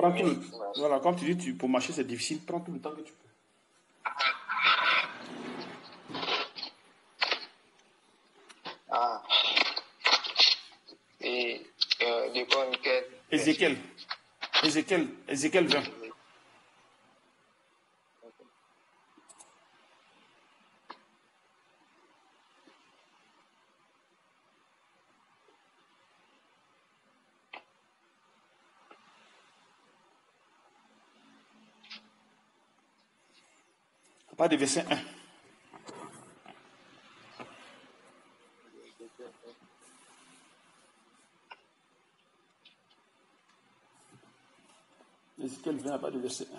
Prends tout le... Voilà, comme tu dis, pour marcher, c'est difficile. Prends tout le temps que tu peux. Ah. Et de quoi quel Ézéchiel 20. Pas de verset 1. Ézéchiel 20 n'a pas de verset 1.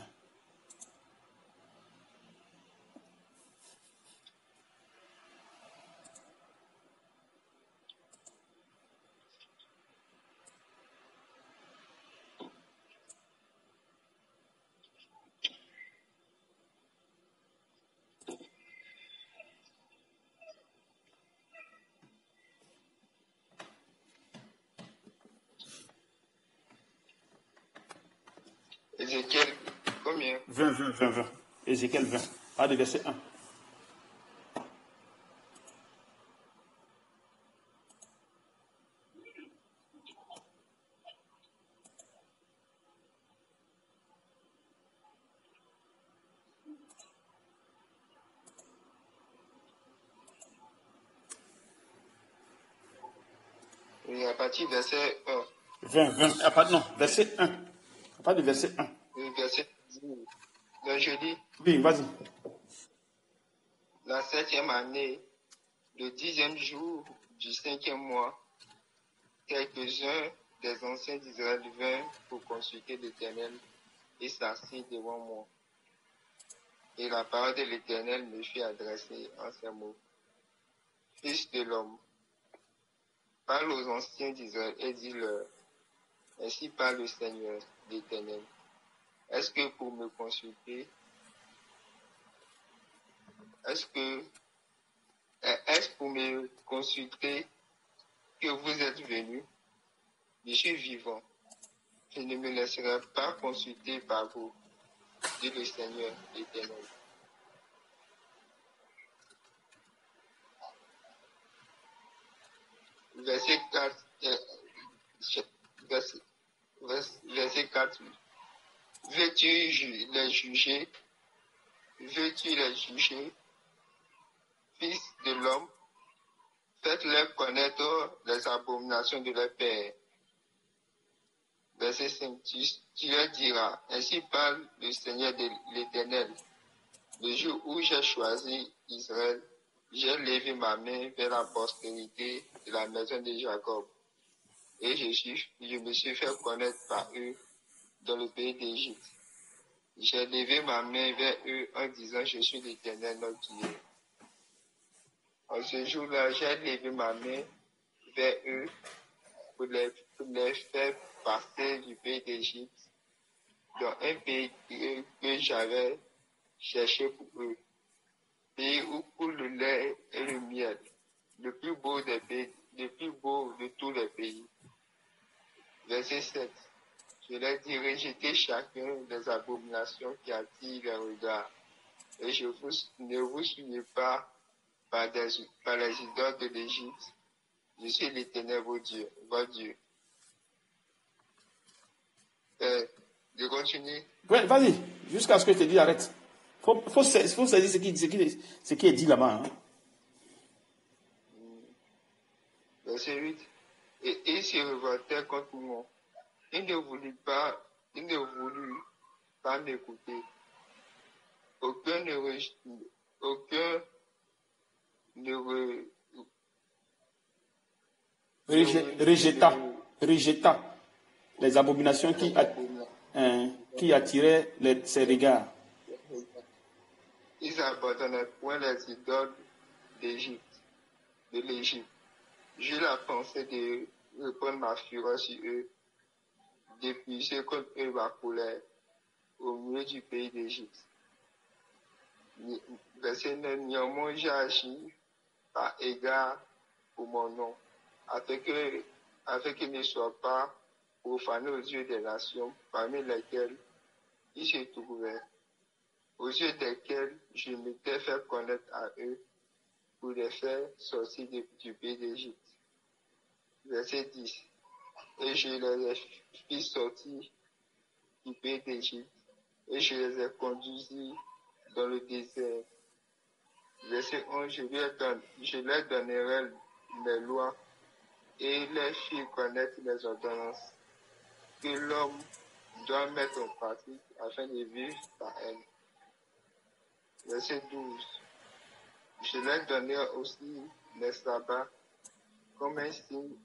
Ézéchiel, combien? 20. Ézéchiel 20. Pas de verset 1. Et à partir du verset 1. 20. Ah, pas, non, verset 1. Pas de verset 1. Le verset 10. Donc je dis, Oui, vas-y. la 7e année, le 10e jour du 5e mois, quelques-uns des anciens d'Israël vinrent pour consulter l'Éternel et s'assit devant moi. Et la parole de l'Éternel me fut adressée en ces mots. Fils de l'homme, parle aux anciens d'Israël et dis-leur, ainsi parle le Seigneur, l'Éternel. Est-ce que pour me consulter, est-ce pour me consulter que vous êtes venus? Je suis vivant. Je ne me laisserai pas consulter par vous, dit le Seigneur, l'Éternel. Verset 4. Verset 4. Veux-tu les juger? Veux-tu les juger? Fils de l'homme, faites-leur connaître les abominations de leur père. Verset 5. Tu leur diras, ainsi parle le Seigneur de l'Éternel. Le jour où j'ai choisi Israël, j'ai levé ma main vers la postérité de la maison de Jacob. Et je me suis fait connaître par eux dans le pays d'Égypte. J'ai levé ma main vers eux en disant, je suis l'Éternel, notre Dieu. En ce jour-là, j'ai levé ma main vers eux pour les faire passer du pays d'Égypte dans un pays que j'avais cherché pour eux. Pays où coule le lait et le miel, le plus beau des pays, le plus beau de tous les pays. Verset 7. Je leur dis, rejetez chacun des abominations qui attirent les regards, et ne vous souvenez pas par les idoles de l'Égypte. Je suis l'Éternel, votre Dieu. Je continue. Ouais, vas-y, jusqu'à ce que je te dise arrête. Faut saisir ce qui est dit là-bas. Hein. Verset 8. Et ils se révoltèrent contre moi. Il ne voulut pas m'écouter. Aucun rejeta les abominations qui attiraient ses regards. Ils abandonnaient point les idoles de l'Égypte. J'ai la pensée de reprendre ma fureur sur eux, d'épuiser contre eux ma colère au milieu du pays d'Égypte. Verset 9. Néanmoins, j'ai agi par égard pour mon nom, afin qu'il ne soit pas profanés aux yeux des nations parmi lesquelles ils se trouvaient, aux yeux desquels je m'étais fait connaître à eux pour les faire sortir du pays d'Égypte. Verset 10. Et je les ai fait sortir du pays d'Égypte, et je les ai conduits dans le désert. Verset 11. Je leur donnerai mes lois et les fit connaître les ordonnances que l'homme doit mettre en pratique afin de vivre par elles. Verset 12. Je leur donnerai aussi les sabbats comme un signe.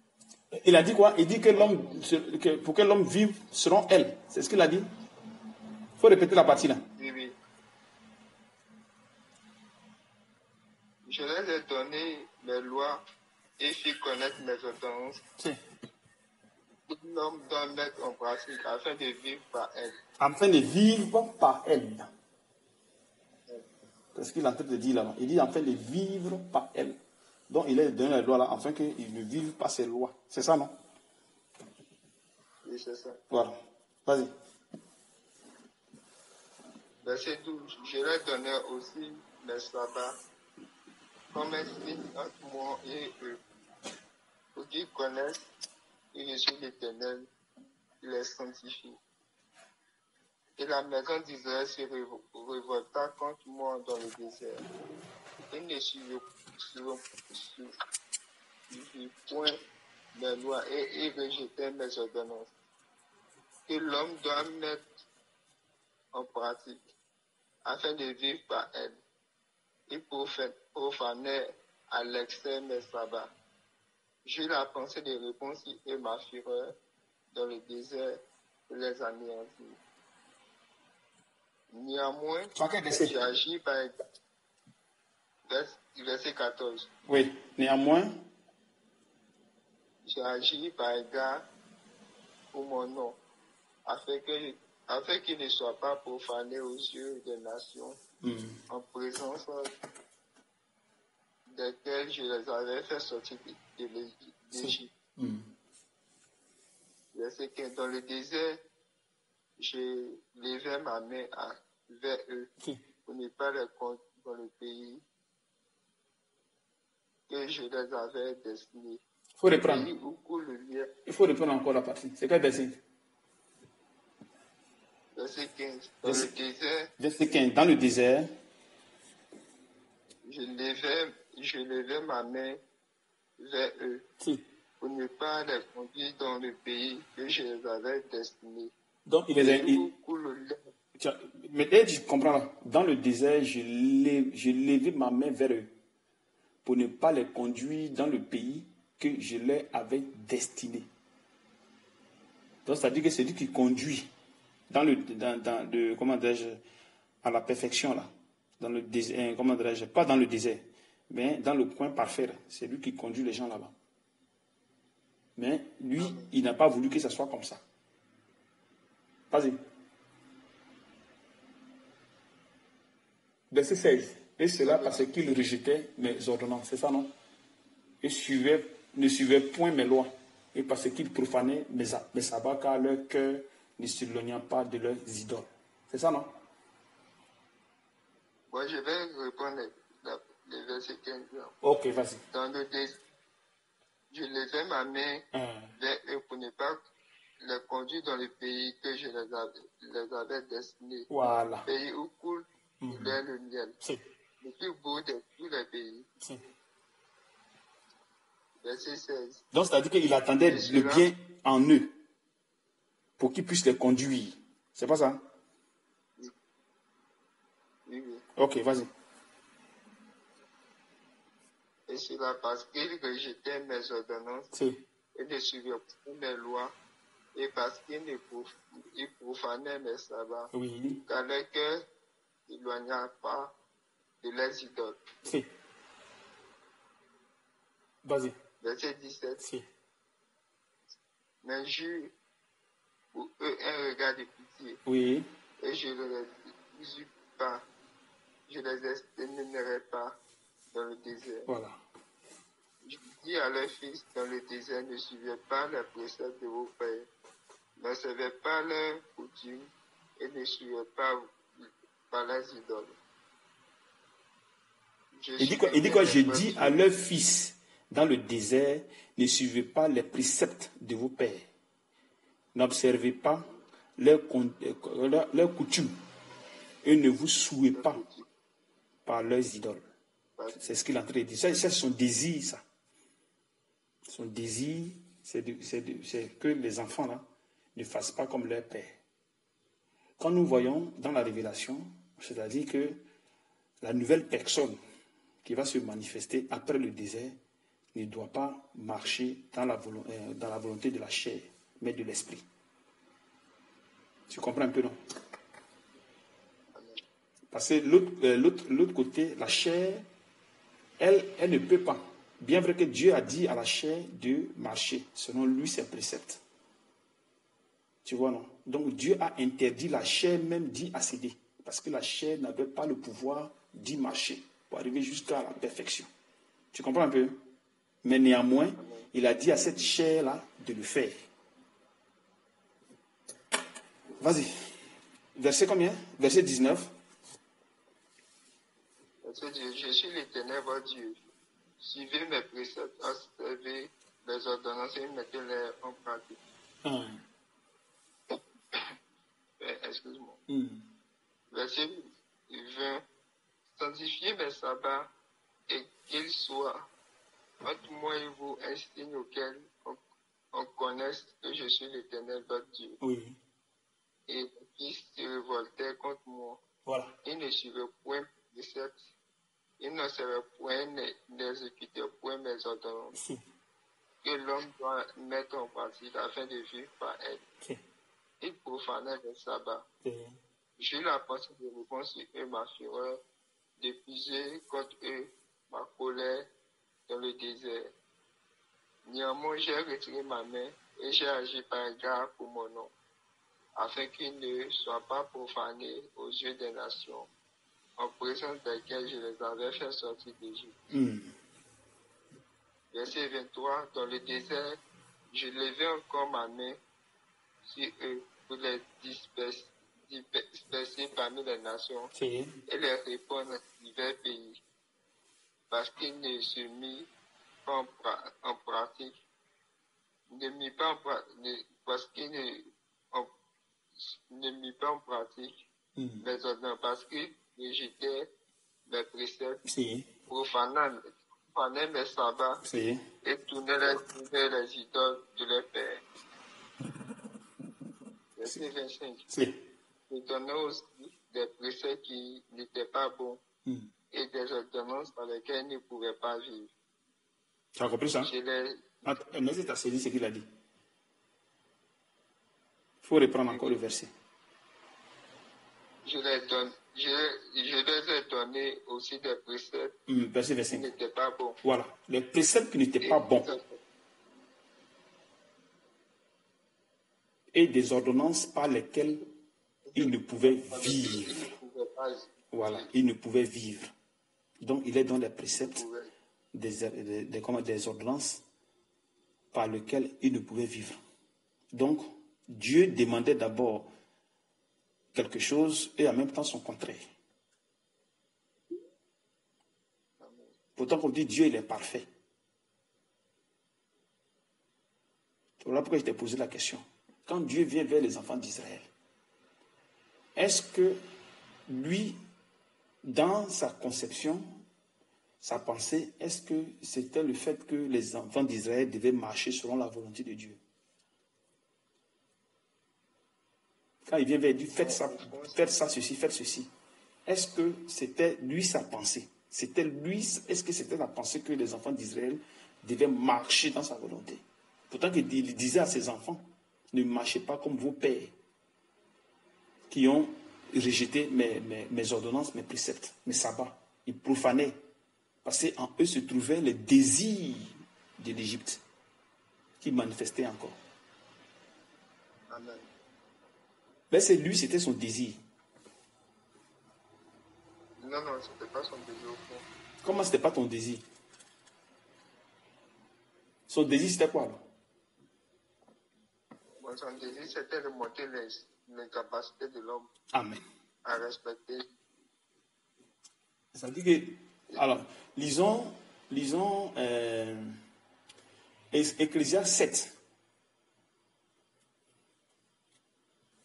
Il a dit quoi? Il dit que pour que l'homme vive selon elle. C'est ce qu'il a dit. Il faut répéter la partie là. Oui, oui. Je leur ai donné mes lois et fit connaître mes ordonnances. Si. L'homme doit mettre en pratique afin de vivre par elle. Afin de vivre par elle. C'est ce qu'il est en train de dire là. Il dit afin de vivre par elle. Donc il a donné les lois là afin qu'il ne vive pas ses lois. C'est ça, non? Oui, c'est ça. Voilà. Vas-y. Verset 12. Je leur donné aussi mes sabbats comme un signe entre moi et eux, pour qu'ils connaissent que je suis l'Éternel, qui les sanctifie. Et la maison d'Israël se révolta contre moi dans le désert. Ils ne suivirent point mes lois et ils rejetaient mes ordonnances, que l'homme doit mettre en pratique afin de vivre par elle. Ils profanaient à l'excès mes sabbats. J'eus la pensée de répondre et ma fureur dans le désert pour les anéantir. Néanmoins, j'ai agi par verset 14. Oui, néanmoins, j'ai agi par égard pour mon nom, afin qu'il ne soit pas profané aux yeux des nations, en présence desquelles je les avais fait sortir de l'Égypte. Verset 15. Dans le désert, je levai ma main vers eux pour ne pas les conduire dans le pays que je les avais destiné. Il faut reprendre. Pays où coule le lait. Il faut reprendre encore la partie. C'est quel verset? Verset 15. Dans le désert. Verset 15. Dans le désert. Je levai ma main vers eux pour ne pas les conduire dans le pays que je les avais destiné. Donc, il les a. Mais tu comprends là. Dans le désert, je levai ma main vers eux pour ne pas les conduire dans le pays que je leur avais destiné. Donc, ça veut dire que c'est lui qui conduit dans comment dirais-je, à la perfection là. Dans le désert, comment dirais-je, pas dans le désert, mais dans le coin parfait. C'est lui qui conduit les gens là-bas. Mais lui, il n'a pas voulu que ça soit comme ça. Vas-y. Verset 16. Et cela parce qu'il rejetait mes ordonnances. C'est ça, non? Et ne suivait point mes lois. Et parce qu'il profanait mes sabbats, car leur cœur ne s'éloignant pas de leurs idoles. C'est ça, non? Moi, je vais répondre le verset 15. Ok, vas-y. Dans le désert, je levai ma main vers eux pour ne pas les conduire dans le pays que je les avais destinés. Voilà. Pays où coule le miel. Le plus beau de tous les pays. Verset 16. Donc, c'est-à-dire qu'il attendait le bien en eux pour qu'ils puissent les conduire. C'est pas ça? Oui, oui. Ok, vas-y. Et cela parce qu'ils rejetaient mes ordonnances et ne suivaient pas mes lois, et parce qu'ils profanaient mes sabbats, car leur cœur n'éloigna pas de leurs idoles. Vas-y. Verset 17. Mais j'eus pour eux un regard de pitié. Oui. Et je ne les exus pas. Je les exterminerai pas dans le désert. Voilà. Je dis à leurs fils dans le désert, ne suivez pas les préceptes de vos pères, n'observaient pas leurs coutumes et ne suivaient pas leurs idoles. Il dit quoi? Je dis à leurs fils dans le désert, ne suivez pas les préceptes de vos pères. N'observez pas leurs coutumes et ne vous souillez pas par leurs idoles. C'est ce qu'il est en train de dire. Ça, c'est son désir, ça. Son désir, c'est que les enfants là ne fassent pas comme leur père. Quand nous voyons dans la révélation, c'est-à-dire que la nouvelle personne qui va se manifester après le désert ne doit pas marcher dans la volonté de la chair, mais de l'esprit. Tu comprends un peu, non? Parce que l'autre côté, la chair, elle ne peut pas. Bien vrai que Dieu a dit à la chair de marcher selon lui ses préceptes. Tu vois, non? Donc Dieu a interdit la chair même d'y accéder. Parce que la chair n'avait pas le pouvoir d'y marcher pour arriver jusqu'à la perfection. Tu comprends un peu? Mais néanmoins, il a dit à cette chair-là de le faire. Vas-y. Verset combien? Verset 19. Je suis l'Éternel, votre Dieu. Suivez mes préceptes, observez les ordonnances et mettez-les en pratique. Excuse-moi. Verset 20. Sanctifiez mes sabbats et qu'ils soient entre moi et vous un signe auquel on connaisse que je suis l'Éternel, votre Dieu. Oui. Et les fils se révoltaient contre moi. Voilà. Ils ne suivaient point mes préceptes. Ils ne savaient point, n'exécutaient point mes ordonnances. Que l'homme doit mettre en pratique afin de vivre par elle. Ils profanaient les sabbats. J'ai eu la pensée de répondre sur eux ma fureur, d'épuiser contre eux ma colère dans le désert. Néanmoins, j'ai retiré ma main et j'ai agi par égard pour mon nom, afin qu'il ne soit pas profané aux yeux des nations, en présence desquelles je les avais fait sortir d'Égypte. Verset 23, dans le désert, je levai encore ma main sur eux pour les disperser parmi les nations et les répandre dans divers pays, parce qu'ils ne se mit pas en pratique, parce qu'ils ne mit pas en pratique mes ordonnances, parce qu'ils rejetaient mes préceptes, profanaient mes sabbats et tournaient les idoles de leurs pères. Verset 25. Je donnais aussi des préceptes qui n'étaient pas bons et des ordonnances par lesquelles ils ne pouvaient pas vivre. Tu as compris ça? Mais c'est à saisir ce qu'il a dit. Il faut reprendre encore le verset. Je les ai donné aussi des préceptes verset qui 25. n'étaient pas bons. Voilà, les préceptes qui n'étaient pas bons. Et des ordonnances par lesquelles il ne pouvait vivre. Voilà, il ne pouvait vivre. Donc, il est dans les préceptes des ordonnances par lesquelles il ne pouvait vivre. Donc, Dieu demandait d'abord quelque chose et en même temps son contraire. Pourtant, comme dit Dieu, il est parfait. Voilà pourquoi je t'ai posé la question. Quand Dieu vient vers les enfants d'Israël, est-ce que lui, dans sa conception, sa pensée, est-ce que c'était le fait que les enfants d'Israël devaient marcher selon la volonté de Dieu? Quand il vient vers Dieu, faites ça, ceci, faites ceci. Est-ce que c'était lui sa pensée? Est-ce que c'était la pensée que les enfants d'Israël devaient marcher dans sa volonté? Pourtant il disait à ses enfants, ne marchez pas comme vos pères qui ont rejeté mes ordonnances, mes préceptes, mes sabbats. Ils profanaient. Parce qu'en eux se trouvaient les désirs de l'Égypte qui manifestaient encore. Amen. Mais c'est lui, c'était son désir. Non, c'était pas son désir au fond. Comment c'était pas ton désir? Son désir, c'était quoi alors? Mon son désir, c'était de montrer les capacités de l'homme Amen. à respecter. Ça veut dire que, alors, lisons Ecclésiaste 7.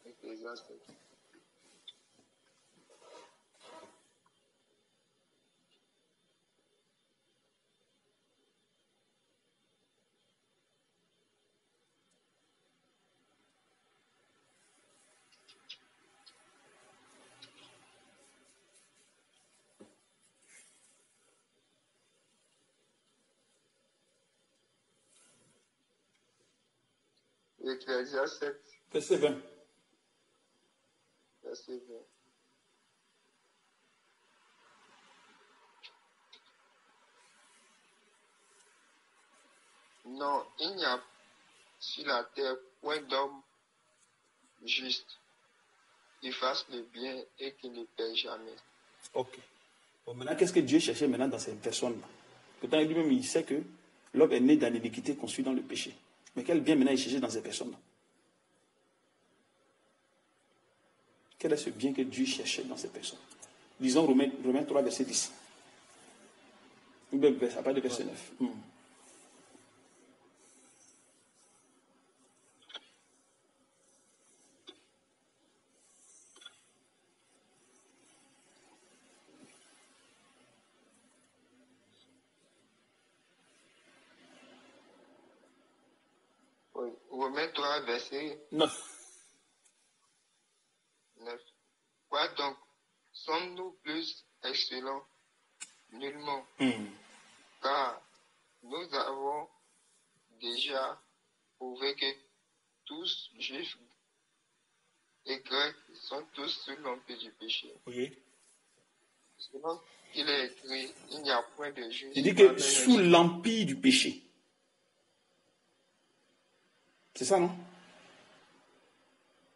Ecclésiaste. Ecclésiaste 7, Verset 20. verset 20. Non, il n'y a sur la terre point d'homme juste qui fasse le bien et qui ne perd jamais. Ok. Bon, maintenant, qu'est-ce que Dieu cherchait maintenant dans ces personnes-là? Pourtant, lui-même, il sait que l'homme est né dans l'iniquité, construit dans le péché. Mais quel bien maintenant il cherchait dans ces personnes-là? Quel est ce bien que Dieu cherchait dans ces personnes? Lisons Romains 3, verset 10. Ou bien à part de verset 9. Oui. Romains 3, verset 9. 9. Quoi donc? Sommes-nous plus excellents? Nullement. Car nous avons déjà prouvé que tous, juifs et grecs, sont tous sous l'empire du péché. Oui. Selon qu'il est écrit, il n'y a point de juste. Il dit que sous l'empire du péché. C'est ça, non?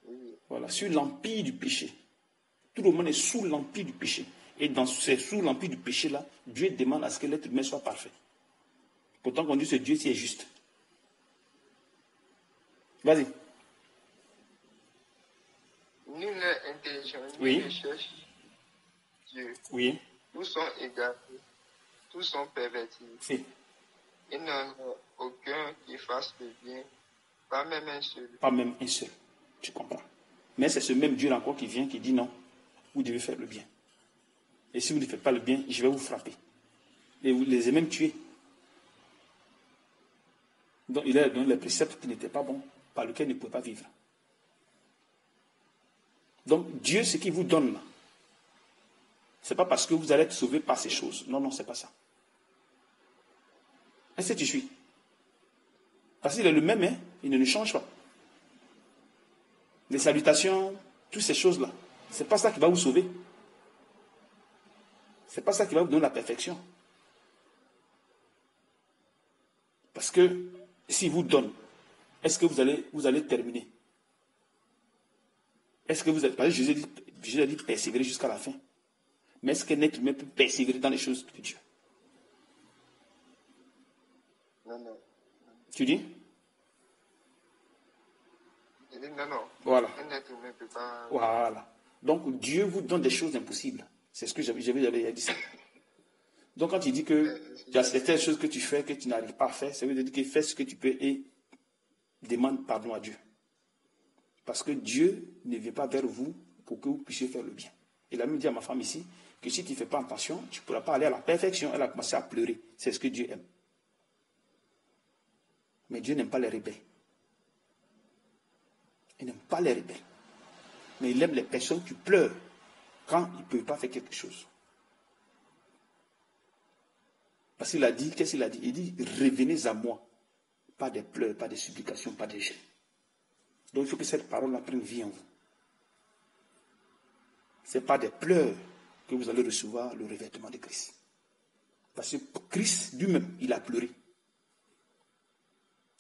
Oui. Voilà, sur l'empire du péché. Tout le monde est sous l'empire du péché. Et sous l'empire du péché-là, Dieu demande à ce que l'être humain soit parfait. Pourtant, qu'on dit que Dieu, c'est juste. Vas-y. Nul n'est intelligent, Oui. nul ne cherche Dieu. Oui. Tous sont égarés, tous sont pervertis. Si. Il n'y en a aucun qui fasse le bien, pas même un seul. Pas même un seul. Tu comprends. Mais c'est ce même Dieu encore qui vient, qui dit non, vous devez faire le bien. Et si vous ne faites pas le bien, je vais vous frapper. Et vous les avez même tués. Donc il a donné les préceptes qui n'étaient pas bons, par lesquels il ne pouvait pas vivre. Donc Dieu, ce qu'il vous donne là, ce n'est pas parce que vous allez être sauvé par ces choses. Non, non, ce n'est pas ça. Est-ce que tu suis? Parce qu'il est le même, hein, il ne change pas. Les salutations, toutes ces choses-là, ce n'est pas ça qui va vous sauver. Ce n'est pas ça qui va vous donner la perfection. Parce que s'il vous donne, est-ce que vous allez terminer? Est-ce que vous allez... Parce que Jésus a dit persévérer jusqu'à la fin. Mais est-ce qu'un être humain peut persévérer dans les choses de Dieu? Non, non. Tu dis? Il dit non, non. Voilà. Un être humain ne peut pas. Voilà. Donc Dieu vous donne des choses impossibles. C'est ce que j'avais dit ça. Donc quand il dit que il y a certaines choses que tu fais que tu n'arrives pas à faire, ça veut dire que fais ce que tu peux et demande pardon à Dieu. Parce que Dieu ne vient pas vers vous pour que vous puissiez faire le bien. Il a même dit à ma femme ici que si tu ne fais pas attention, tu ne pourras pas aller à la perfection. Elle a commencé à pleurer. C'est ce que Dieu aime. Mais Dieu n'aime pas les rebelles. Il n'aime pas les rebelles. Mais il aime les personnes qui pleurent quand ils ne peuvent pas faire quelque chose. Parce qu'il a dit, qu'est-ce qu'il a dit? Il dit, revenez à moi. Pas des pleurs, pas des supplications, pas des gênes. Donc il faut que cette parole-là prenne vie en vous. Ce n'est pas des pleurs que vous allez recevoir le revêtement de Christ. Parce que Christ lui-même, il a pleuré.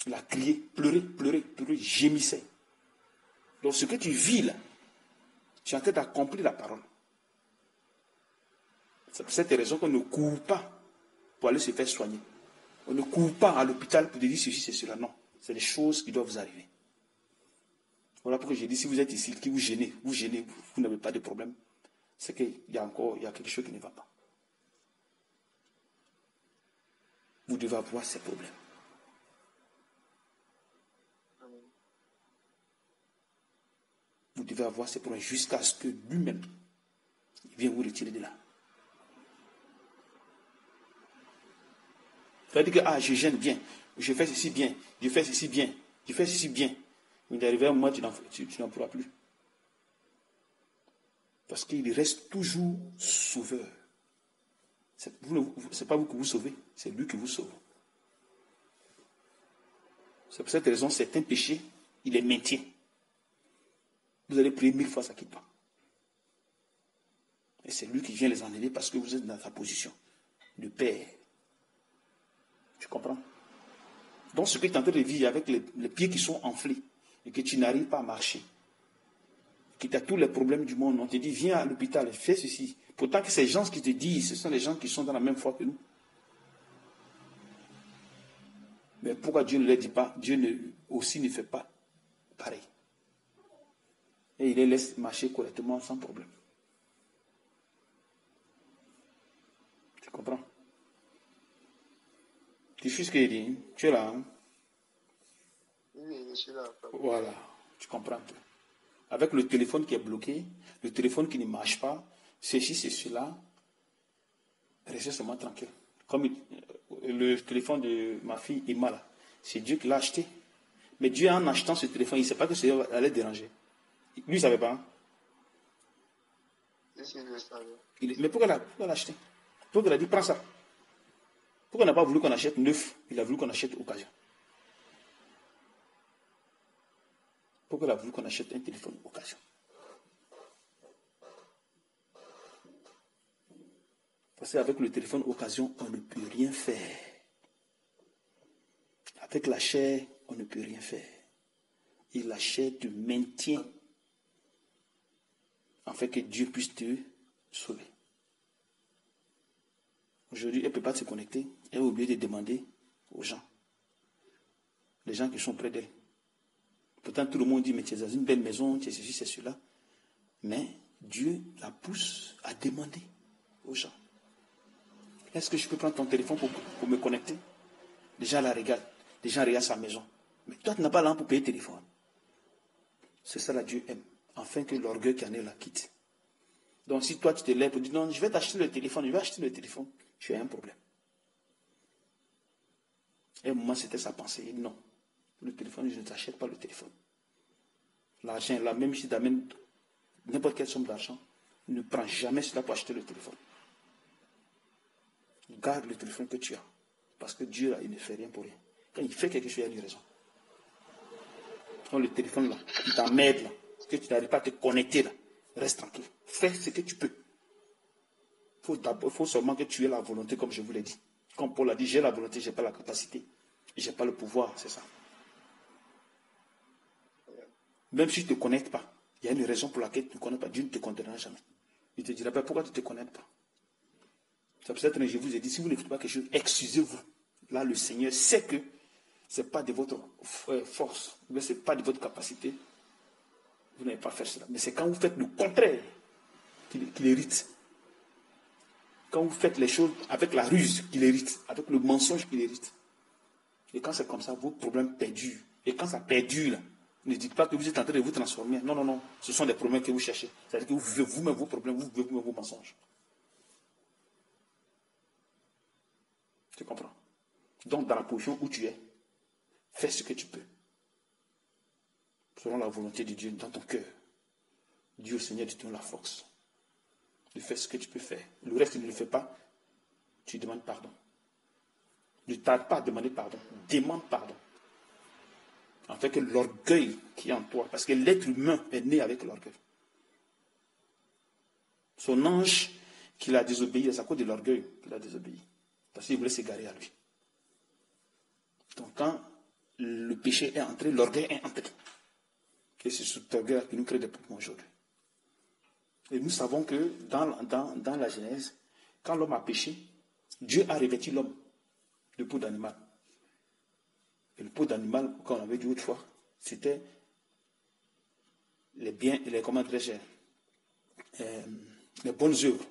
Il a crié, pleuré, pleuré, pleuré, gémissait. Donc ce que tu vis là, tu es en train d'accomplir la parole. C'est pour cette raison qu'on ne court pas pour aller se faire soigner. On ne court pas à l'hôpital pour dire ceci, c'est cela. Non, c'est des choses qui doivent vous arriver. Voilà pourquoi j'ai dit, si vous êtes ici, qui vous gênez, vous n'avez pas de problème. C'est qu'il y a quelque chose qui ne va pas. Vous devez avoir ces problèmes. Vous devez avoir ces problèmes jusqu'à ce que lui-même vienne vous retirer de là. Ça veut dire que, je gêne bien, je fais ceci bien, je fais ceci bien, je fais ceci bien. Mais d'arriver à un moment, tu n'en pourras plus. Parce qu'il reste toujours sauveur. Ce n'est pas vous que vous sauvez, c'est lui qui vous sauve. C'est pour cette raison, certains péchés, il les maintient. Vous allez prier 1000 fois, ça ne quitte pas. Et c'est lui qui vient les enlever parce que vous êtes dans sa position de père. Tu comprends? Donc ce que tu es en train de vivre avec les pieds qui sont enflés et que tu n'arrives pas à marcher, que tu as tous les problèmes du monde, on te dit viens à l'hôpital, fais ceci. Pourtant que ces gens qui te disent, ce sont les gens qui sont dans la même foi que nous. Mais pourquoi Dieu ne les dit pas? Dieu aussi ne fait pas pareil. Et il les laisse marcher correctement sans problème. Tu comprends? Tu fais ce qu'il dit. Tu es là. Hein? Oui, je suis là. Voilà. Tu comprends tout. Avec le téléphone qui est bloqué, le téléphone qui ne marche pas, ceci, c'est cela, restez seulement tranquille. Comme le téléphone de ma fille Emma, là, c'est Dieu qui l'a acheté. Mais Dieu, en achetant ce téléphone, il ne sait pas que ça allait déranger. Lui, il ne savait pas. Hein? Si, je savais. Mais pourquoi l'a acheté? Pourquoi il a dit, prends ça? Pourquoi il n'a pas voulu qu'on achète neuf? Il a voulu qu'on achète occasion. Pourquoi il a voulu qu'on achète un téléphone occasion? Parce qu'avec le téléphone occasion, on ne peut rien faire. Avec la chair, on ne peut rien faire. Et la chair te maintient afin que Dieu puisse te sauver. Aujourd'hui, elle ne peut pas se connecter. Elle a oublié de demander aux gens. Les gens qui sont près d'elle. Pourtant, tout le monde dit, mais tu es dans une belle maison, tu es ceci, c'est cela. Mais Dieu la pousse à demander aux gens. Est-ce que je peux prendre ton téléphone pour me connecter? Les gens la regardent. Les gens regardent sa maison. Mais toi, tu n'as pas l'argent pour payer le téléphone. C'est ça, là, Dieu aime. Afin que l'orgueil qui en est la quitte. Donc, si toi, tu te lèves pour dire, non, je vais t'acheter le téléphone, je vais acheter le téléphone, tu as un problème. Et à un moment, c'était sa pensée. Non, le téléphone, je ne t'achète pas le téléphone. L'argent, là, même si tu amènes n'importe quelle somme d'argent, ne prends jamais cela pour acheter le téléphone. Garde le téléphone que tu as. Parce que Dieu, là, il ne fait rien pour rien. Quand il fait quelque chose, il a une raison. Quand le téléphone, là, il t'emmerde, là, que tu n'arrives pas à te connecter, là, reste tranquille. Fais ce que tu peux. Il faut seulement que tu aies la volonté, comme je vous l'ai dit. Comme Paul a dit, j'ai la volonté, je n'ai pas la capacité. Je n'ai pas le pouvoir, c'est ça. Même si tu ne te connectes pas, il y a une raison pour laquelle tu ne te connectes pas. Dieu ne te condamnera jamais. Il te dira, pourquoi tu ne te connectes pas? C'est pour ça que je vous ai dit, si vous ne faites pas quelque chose, excusez-vous. Là, le Seigneur sait que ce n'est pas de votre force, mais ce n'est pas de votre capacité. Vous n'avez pas fait cela. Mais c'est quand vous faites le contraire qu'il hérite. Quand vous faites les choses avec la ruse qu'il hérite, avec le mensonge qu'il hérite. Et quand c'est comme ça, vos problèmes perdurent. Et quand ça perdure, là, ne dites pas que vous êtes en train de vous transformer. Non, non, non. Ce sont des problèmes que vous cherchez. C'est-à-dire que vous vivez vous-même vos problèmes, vous vivez vous-même vos mensonges. Tu comprends? Donc, dans la position où tu es, fais ce que tu peux. Selon la volonté de Dieu dans ton cœur. Dieu, Seigneur, te donne la force de faire ce que tu peux faire. Le reste, tu ne le fais pas, tu demandes pardon. Ne tarde pas à demander pardon. Demande pardon. En fait que l'orgueil qui est en toi, parce que l'être humain est né avec l'orgueil. Son ange qu'il a désobéi, c'est à cause de l'orgueil qu'il a désobéi. Parce qu'il voulait s'égarer à lui. Donc quand le péché est entré, l'orgueil est entré. Et c'est cet orgueil qui nous crée des problèmes aujourd'hui. Et nous savons que dans la Genèse, quand l'homme a péché, Dieu a revêtu l'homme de peau d'animal. Et le peau d'animal, comme on avait dit autrefois, c'était les biens, comment dirais-je, les bonnes œuvres.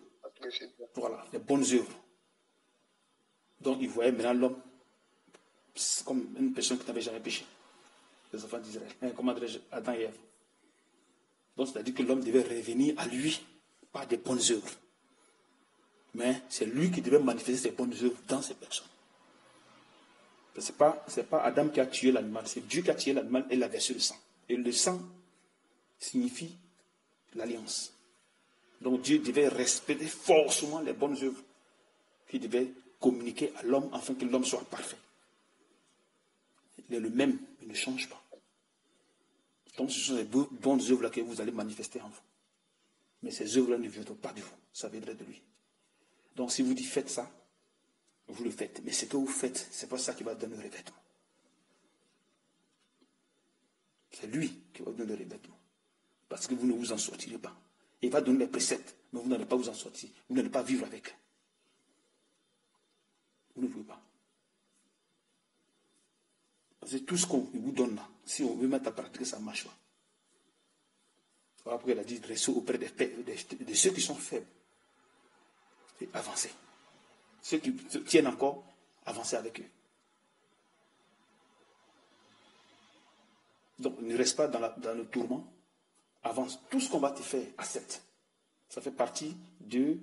Voilà, les bonnes œuvres. Donc, il voyait maintenant l'homme comme une personne qui n'avait jamais péché. Les enfants d'Israël. Comment dirais-je, Adam et Ève. Donc, c'est-à-dire que l'homme devait revenir à lui par des bonnes œuvres. Mais c'est lui qui devait manifester ses bonnes œuvres dans ces personnes. Ce n'est pas Adam qui a tué l'animal, c'est Dieu qui a tué l'animal et il a versé le sang. Et le sang signifie l'alliance. Donc Dieu devait respecter forcément les bonnes œuvres qu'il devait communiquer à l'homme afin que l'homme soit parfait. Il est le même, il ne change pas. Donc ce sont les bonnes œuvres-là que vous allez manifester en vous. Mais ces œuvres-là ne viendront pas de vous, ça viendrait de lui. Donc si vous dites faites ça, vous le faites. Mais ce que vous faites, ce n'est pas ça qui va donner le revêtement. C'est lui qui va donner le revêtement. Parce que vous ne vous en sortirez pas. Il va donner les préceptes, mais vous n'allez pas vous en sortir. Vous n'allez pas vivre avec. Vous ne pouvez pas. Parce que tout ce qu'on vous donne là, si on veut mettre à pratique, ça ne marche pas. Voilà pourquoi il a dit restez auprès de ceux qui sont faibles. Et avancez. Ceux qui tiennent encore, avancez avec eux. Donc ne reste pas dans le tourment. Avance. Tout ce qu'on va te faire, accepte. Ça fait partie de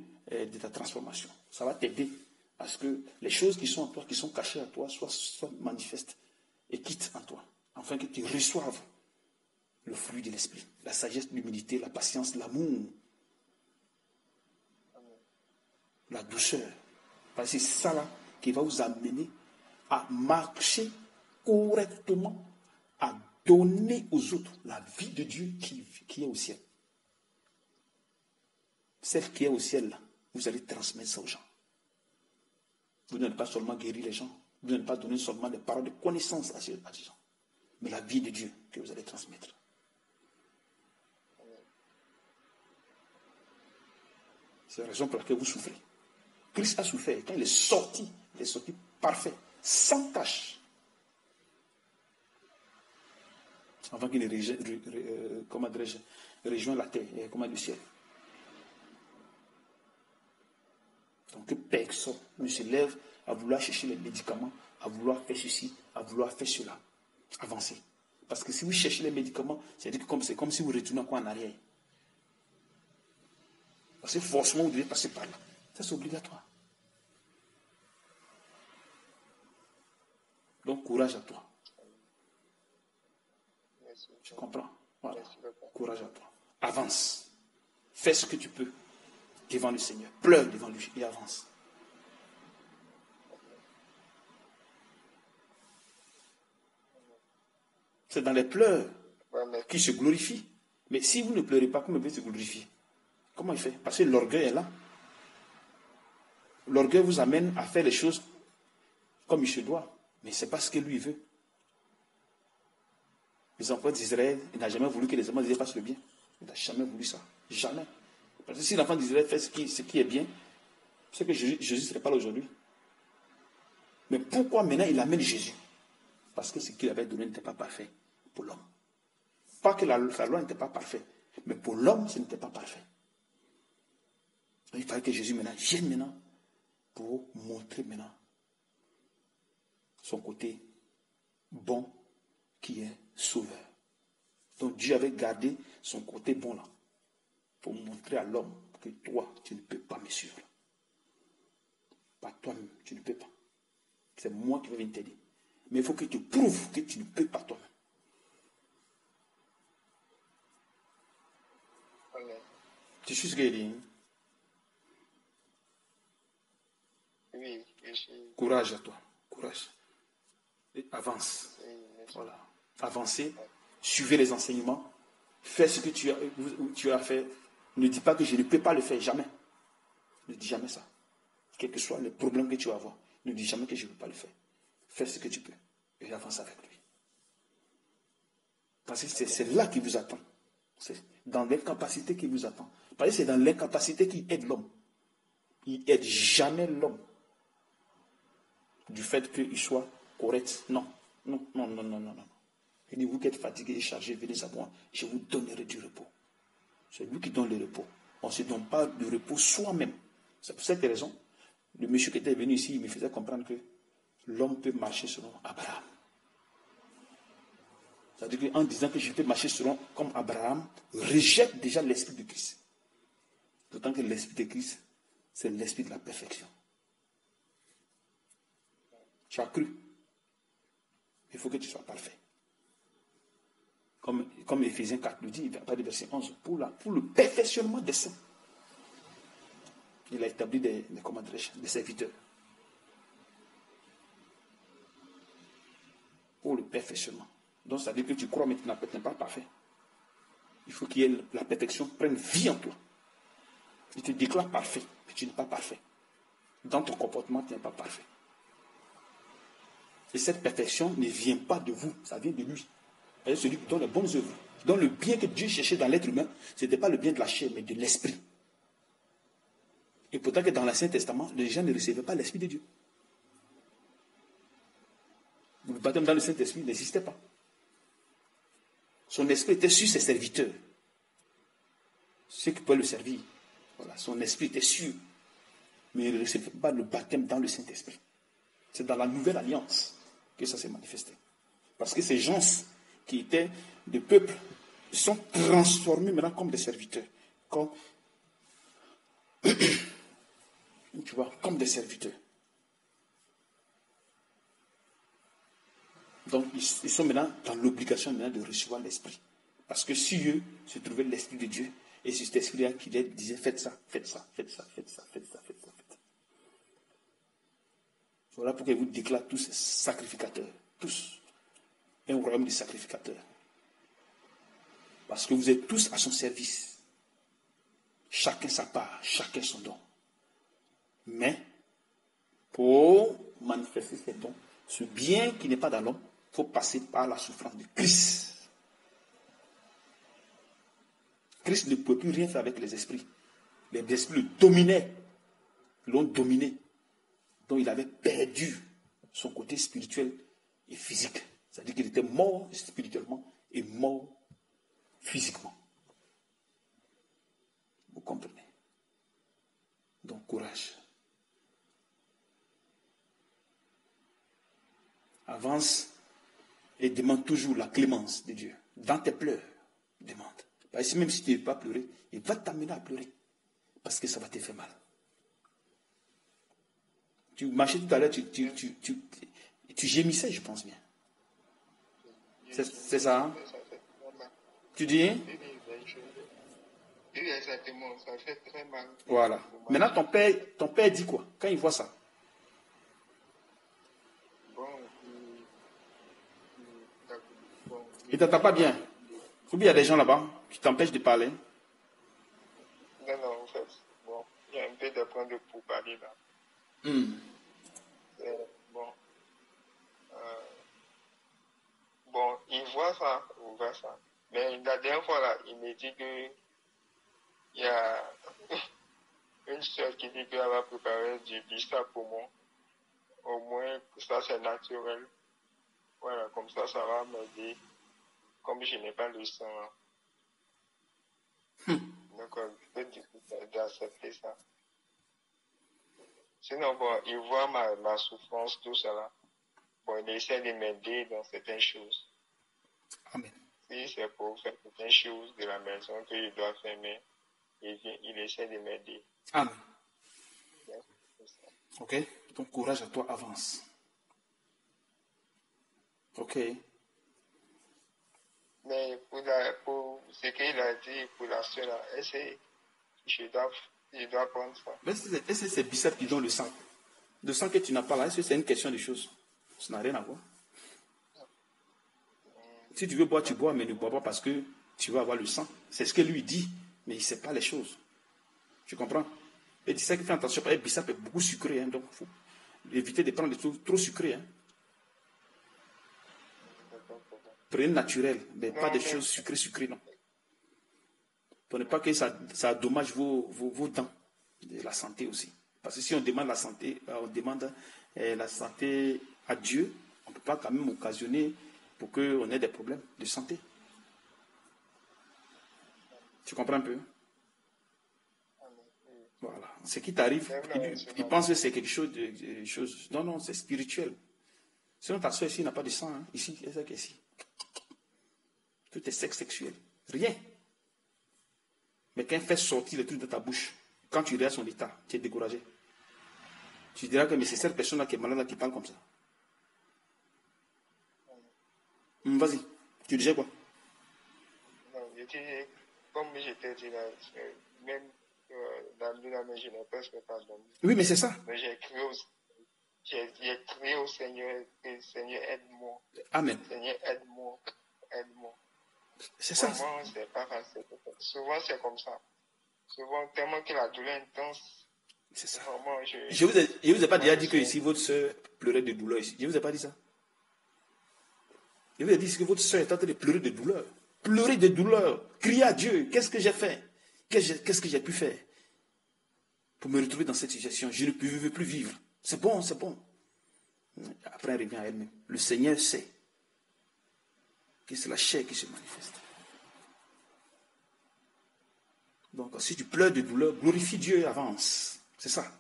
ta transformation. Ça va t'aider à ce que les choses qui sont en toi, qui sont cachées à toi, soient manifestes et quittent en toi. Afin que tu reçoives le fruit de l'esprit. La sagesse, l'humilité, la patience, l'amour, la douceur. Parce que c'est ça là qui va vous amener à marcher correctement, à donner aux autres la vie de Dieu qui est au ciel. Celle qui est au ciel, là, vous allez transmettre ça aux gens. Vous n'allez pas seulement guérir les gens, vous n'allez pas donner seulement des paroles de connaissance à ces gens, mais la vie de Dieu que vous allez transmettre. C'est la raison pour laquelle vous souffrez. Christ a souffert et quand il est sorti parfait, sans tache. Avant qu'il ne rejoigne la terre, le ciel. Donc que personne ne se lève à vouloir chercher les médicaments, à vouloir faire ceci, à vouloir faire cela. Avancez. Parce que si vous cherchez les médicaments, c'est comme si vous retournez encore en arrière. Parce que forcément, vous devez passer par là. Ça, c'est obligatoire. Donc, courage à toi. Tu comprends? Voilà. Courage à toi. Avance. Fais ce que tu peux devant le Seigneur. Pleure devant lui et avance. C'est dans les pleurs qu'il se glorifie. Mais si vous ne pleurez pas, comment il peut se glorifier? Comment il fait? Parce que l'orgueil est là. L'orgueil vous amène à faire les choses comme il se doit. Mais ce n'est pas ce que lui veut. Les enfants d'Israël, il n'a jamais voulu que les enfants d'Israël fassent le bien. Il n'a jamais voulu ça. Jamais. Parce que si l'enfant d'Israël fait ce qui est bien, c'est que Jésus ne serait pas là aujourd'hui. Mais pourquoi maintenant il amène Jésus? Parce que ce qu'il avait donné n'était pas parfait pour l'homme. Pas que sa loi n'était pas parfaite, mais pour l'homme, ce n'était pas parfait. Donc, il fallait que Jésus maintenant vienne maintenant pour montrer maintenant son côté bon qui est sauveur. Donc Dieu avait gardé son côté bon là pour montrer à l'homme que toi, tu ne peux pas me suivre. Pas toi-même, tu ne peux pas. C'est moi qui vais venir t'aider. Mais il faut que tu prouves que tu ne peux pas toi-même. Tu suis ce qu'il dit? Oui, je suis. Courage à toi. Courage. Et avance. Voilà. Avancez. Suivez les enseignements. Fais ce que tu as fait. Ne dis pas que je ne peux pas le faire. Jamais. Ne dis jamais ça. Quel que soit le problème que tu vas avoir. Ne dis jamais que je ne peux pas le faire. Fais ce que tu peux. Et avance avec lui. Parce que c'est là qu'il vous attend. C'est dans l'incapacité qu'il vous attend. Parce que c'est dans l'incapacité qu'il aide l'homme. Il n'aide jamais l'homme. Du fait qu'il soit correct. Non. Non. Il dit, vous qui êtes fatigués et chargés, venez à moi, je vous donnerai du repos. C'est lui qui donne le repos. On ne se donne pas de repos soi-même. C'est pour cette raison, le monsieur qui était venu ici, il me faisait comprendre que l'homme peut marcher selon Abraham. C'est-à-dire qu'en disant que je peux marcher selon comme Abraham, rejette déjà l'esprit de Christ. D'autant que l'esprit de Christ, c'est l'esprit de la perfection. Tu as cru. Il faut que tu sois parfait. Comme Éphésiens 4 le dit, il va pas du verset 11, pour le perfectionnement des saints. Il a établi des serviteurs. Pour le perfectionnement. Donc ça veut dire que tu crois mais tu n'es pas parfait. Il faut que la perfection prenne vie en toi. Il te déclare parfait, mais tu n'es pas parfait. Dans ton comportement, tu n'es pas parfait. Et cette perfection ne vient pas de vous, ça vient de lui. C'est celui qui donne les bonnes œuvres. Donc le bien que Dieu cherchait dans l'être humain, ce n'était pas le bien de la chair, mais de l'esprit. Et pourtant que dans l'Ancien Testament, les gens ne recevaient pas l'Esprit de Dieu. Le baptême dans le Saint-Esprit n'existait pas. Son esprit était sur ses serviteurs. Ceux qui pouvaient le servir. Voilà, son esprit était sûr. Mais il ne recevait pas le baptême dans le Saint-Esprit. C'est dans la nouvelle alliance que ça s'est manifesté. Parce que ces gens qui étaient des peuples sont transformés maintenant comme des serviteurs. Comme, tu vois, comme des serviteurs. Donc, ils sont maintenant dans l'obligation maintenant de recevoir l'Esprit. Parce que sur eux se trouvait l'Esprit de Dieu. Et c'est cet Esprit-là qui leur disait, faites ça, faites ça, faites ça, faites ça, faites ça, faites ça, faites ça. Voilà pourquoi il vous déclare tous sacrificateurs. Tous. Un royaume de sacrificateurs. Parce que vous êtes tous à son service. Chacun sa part, chacun son don. Mais, pour manifester ces dons, ce bien qui n'est pas dans l'homme, il faut passer par la souffrance de Christ. Christ ne pouvait plus rien faire avec les esprits. Les esprits le dominaient, l'ont dominé. Donc il avait perdu son côté spirituel et physique. C'est-à-dire qu'il était mort spirituellement et mort physiquement. Vous comprenez? Donc courage. Avance et demande toujours la clémence de Dieu. Dans tes pleurs, demande. Parce que même si tu ne veux pas pleurer, il va t'amener à pleurer. Parce que ça va te faire mal. Tu marchais tout à l'heure, tu gémissais, je pense bien. C'est ça, hein? Tu dis, hein? Oui, exactement, ça fait très mal. Voilà. Maintenant, ton père dit quoi quand il voit ça? Il ne t'entend pas bien. Ou bien il y a des gens là-bas qui t'empêchent de parler. Non, en fait, bon, il y a un peu de point de pour parler là. Bon, il voit ça. Mais la dernière fois là, il me dit que il y a une soeur qui dit qu'elle va préparer du bissap pour moi. Au moins, ça c'est naturel. Voilà, comme ça va m'aider. Comme je n'ai pas le sang. Donc, je peux d'accepter ça. Sinon, bon, il voit ma souffrance, tout cela. Bon, il essaie de m'aider dans certaines choses. Amen. Si c'est pour faire certaines choses de la maison que je dois fermer, il essaie de m'aider. Amen. Ok? Donc, courage à toi, avance. Ok? Mais pour ce qu'il a dit pour la soeur, est-ce que je dois prendre ça? Est-ce que c'est biceps qui donne le sang? Le sang que tu n'as pas là, est-ce que c'est une question de choses? Ça n'a rien à voir. Si tu veux boire, tu bois, mais ne bois pas parce que tu vas avoir le sang. C'est ce que lui dit, mais il ne sait pas les choses. Tu comprends? Et tu sais qu'il fait attention, le biceps est beaucoup sucré, hein, donc il faut éviter de prendre des choses trop sucrées. Hein. Prenez naturel, mais pas des choses sucrées, non. Pour ne pas que ça dommage vos dents, de la santé aussi. Parce que si on demande la santé, à Dieu, on ne peut pas quand même occasionner pour qu'on ait des problèmes de santé. Tu comprends un peu? Voilà. Ce qui t'arrive, il pense que c'est quelque chose de chose. Non, non, c'est spirituel. Sinon, ta soeur ici n'a pas de sang. Hein. Ici, c'est ici. Tout est sexe sexuel. Rien. Mais quand elle fait sortir le truc de ta bouche, quand tu regardes son état, tu es découragé. Tu diras que mais c'est cette personne-là qui est malade qui parle comme ça. Vas-y. Tu disais quoi? Non, je dis, comme je t'ai dit là, même dans le je n'ai presque pas dormi. Oui, mais c'est ça. Mais j'ai crié au Seigneur, que Seigneur aide-moi. Amen. Seigneur aide-moi, aide-moi. C'est ça. Vraiment, c'est pas facile. Souvent, c'est comme ça. Souvent, tellement que la douleur est intense. C'est ça. Vraiment, je vous ai pas déjà dit que ici, votre soeur pleurait de douleur ici. Je vous ai pas dit ça. Je vous ai dit que votre soeur est en train de pleurer de douleur. Pleurer de douleur. Crier à Dieu. Qu'est-ce que j'ai fait? Qu'est-ce que j'ai pu faire pour me retrouver dans cette situation? Je ne veux plus vivre. C'est bon, c'est bon. Après, elle revient à elle-même. Le Seigneur sait que c'est la chair qui se manifeste. Donc, si tu pleures de douleur, glorifie Dieu et avance. C'est ça.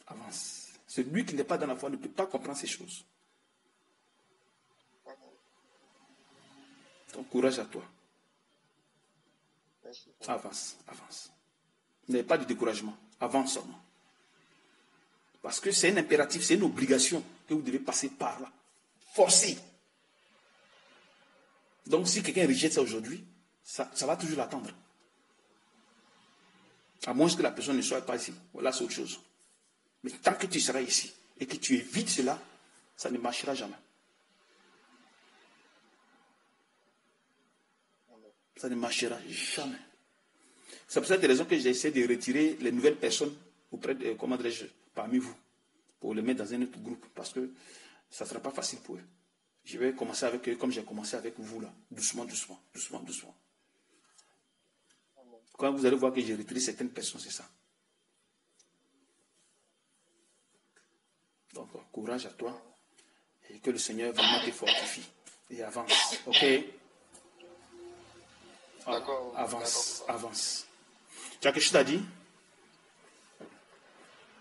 Avance. Celui qui n'est pas dans la foi ne peut pas comprendre ces choses. Donc, courage à toi. Merci. Avance, avance. N'ayez pas de découragement. Avance seulement. Parce que c'est un impératif, c'est une obligation que vous devez passer par là. Forcé. Donc, si quelqu'un rejette ça aujourd'hui, ça va toujours l'attendre. À moins que la personne ne soit pas ici. Voilà, c'est autre chose. Mais tant que tu seras ici et que tu évites cela, ça ne marchera jamais. Ça ne marchera jamais. C'est pour cette raison que j'ai essayé de retirer les nouvelles personnes auprès de, comment dirais-je, parmi vous, pour les mettre dans un autre groupe, parce que ça ne sera pas facile pour eux. Je vais commencer avec eux comme j'ai commencé avec vous là, doucement, doucement, doucement, doucement. Quand vous allez voir que j'ai retiré certaines personnes, c'est ça. Donc, courage à toi et que le Seigneur vraiment te fortifie et avance. Ok? D'accord. Avance, D'accord. avance. Tu as quelque chose à dire?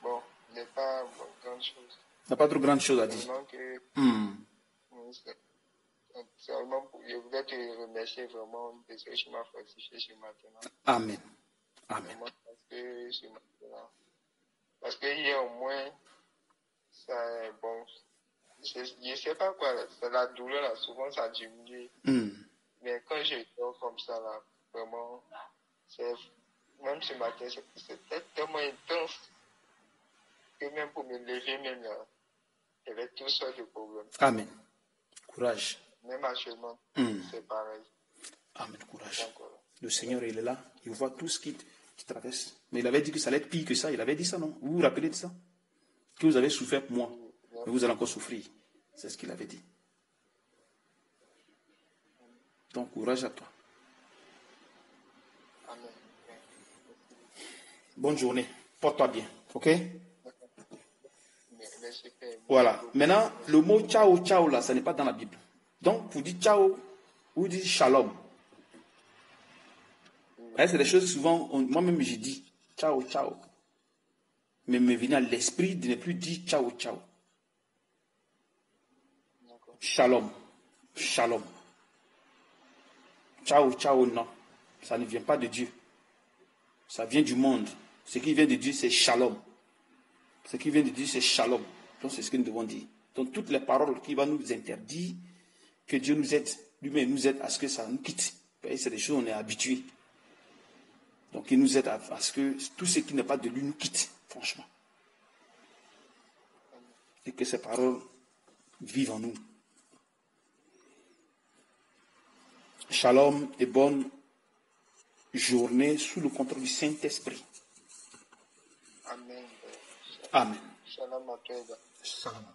Bon, il n'est pas grand chose. Tu n'as pas trop grande chose à dire. Seulement que, seulement je voudrais te remercier vraiment de ce que tu m'as fortifié ce matin. Amen. Amen. Parce que hier au moins, ça, bon, je ne sais pas quoi, c'est la douleur là, souvent ça diminue. Mais quand je dors comme ça là, vraiment, c'est, même ce matin, c'était tellement intense que même pour me lever même là, il y avait toutes sortes de problèmes. Amen. Courage. Même actuellement, c'est pareil. Amen. Courage. Le Seigneur, il est là. Il voit tout ce qui traverse. Mais il avait dit que ça allait être pire que ça. Il avait dit ça, non? Vous vous rappelez de ça? Que vous avez souffert pour moi. Mais vous allez encore souffrir. C'est ce qu'il avait dit. Donc, courage à toi. Amen. Bonne journée. Porte-toi bien. OK? Merci, Père. Voilà. Maintenant, le mot ciao, ciao, là, ça n'est pas dans la Bible. Donc, pour dire ciao, vous dites shalom. C'est des choses souvent, moi-même, je dis ciao, ciao. Mais me vient à l'esprit de ne plus dire ciao, ciao. Shalom. Shalom. Ciao, ciao, non. Ça ne vient pas de Dieu. Ça vient du monde. Ce qui vient de Dieu, c'est shalom. Ce qui vient de Dieu, c'est shalom. Donc, c'est ce que nous devons dire. Donc, toutes les paroles qui vont nous interdire, que Dieu nous aide, lui-même nous aide à ce que ça nous quitte. C'est des choses, on est habitué. Donc, il nous aide à ce que tout ce qui n'est pas de lui nous quitte, franchement. Et que ces paroles vivent en nous. Shalom et bonne journée sous le contrôle du Saint-Esprit. Amen. Amen. Shalom à toi. Shalom.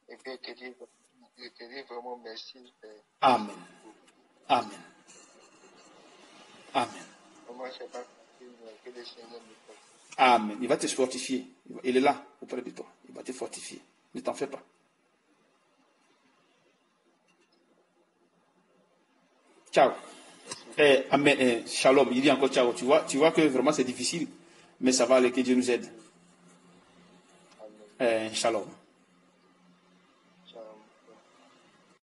Et puis, je te dis vraiment merci. Amen. Amen. Amen. Moi, je ne sais pas que le Seigneur me fortifie. Amen. Il va te fortifier. Il est là auprès de toi. Il va te fortifier. Ne t'en fais pas. Ciao. Amen. Shalom. Il dit encore ciao. Tu vois que vraiment c'est difficile, mais ça va aller, que Dieu nous aide. Shalom.